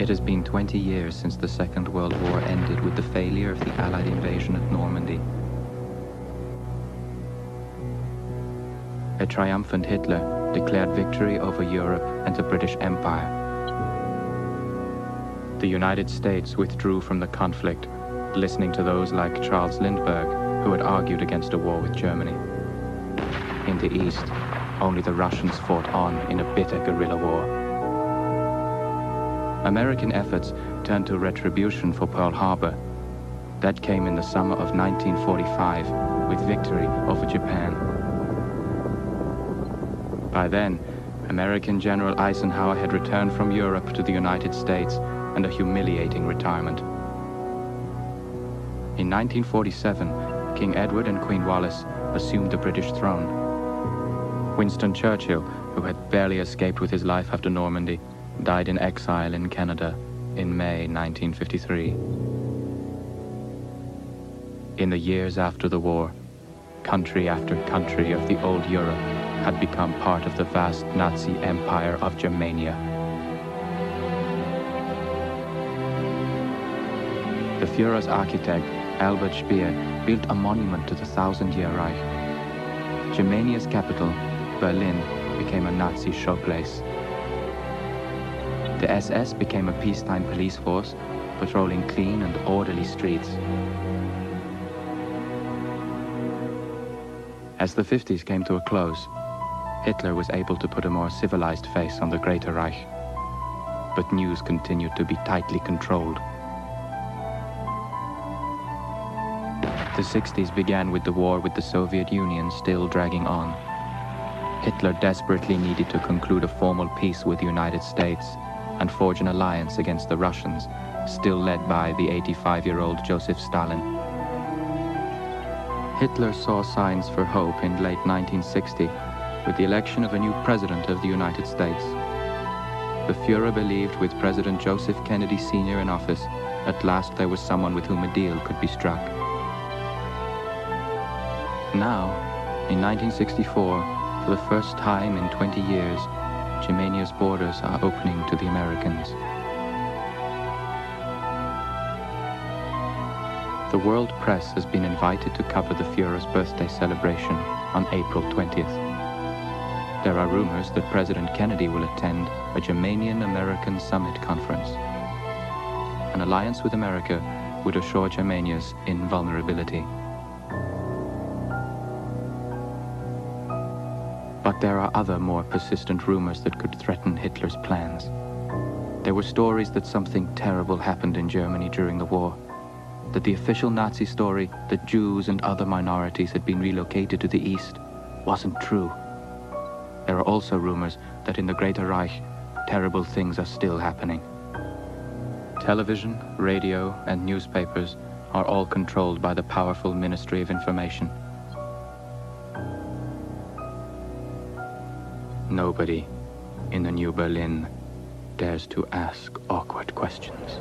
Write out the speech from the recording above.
It has been 20 years since the Second World War ended with the failure of the Allied invasion at Normandy. A triumphant Hitler declared victory over Europe and the British Empire. The United States withdrew from the conflict, listening to those like Charles Lindbergh, who had argued against a war with Germany. In the East, only the Russians fought on in a bitter guerrilla war. American efforts turned to retribution for Pearl Harbor. That came in the summer of 1945 with victory over Japan. By then, American General Eisenhower had returned from Europe to the United States and a humiliating retirement. In 1947, King Edward and Queen Wallis assumed the British throne. Winston Churchill, who had barely escaped with his life after Normandy, died in exile in Canada in May 1953. In the years after the war, country after country of the old Europe had become part of the vast Nazi empire of Germania. The Führer's architect, Albert Speer, built a monument to the Thousand-Year Reich. Germania's capital, Berlin, became a Nazi showplace. The SS became a peacetime police force, patrolling clean and orderly streets. As the 50s came to a close, Hitler was able to put a more civilized face on the Greater Reich, but news continued to be tightly controlled. The 60s began with the war with the Soviet Union still dragging on. Hitler desperately needed to conclude a formal peace with the United States and forge an alliance against the Russians, still led by the 85-year-old Joseph Stalin. Hitler saw signs for hope in late 1960 with the election of a new president of the United States. The Führer believed with President Joseph Kennedy Sr. in office, at last there was someone with whom a deal could be struck. Now, in 1964, for the first time in 20 years, Germania's borders are opening to the Americans. The world press has been invited to cover the Führer's birthday celebration on April 20th. There are rumors that President Kennedy will attend a Germanian-American Summit conference. An alliance with America would assure Germania's invulnerability. But there are other more persistent rumors that could threaten Hitler's plans. There were stories that something terrible happened in Germany during the war, that the official Nazi story that Jews and other minorities had been relocated to the East wasn't true. There are also rumors that in the Greater Reich, terrible things are still happening. Television, radio, and newspapers are all controlled by the powerful Ministry of Information. Nobody in the New Berlin dares to ask awkward questions.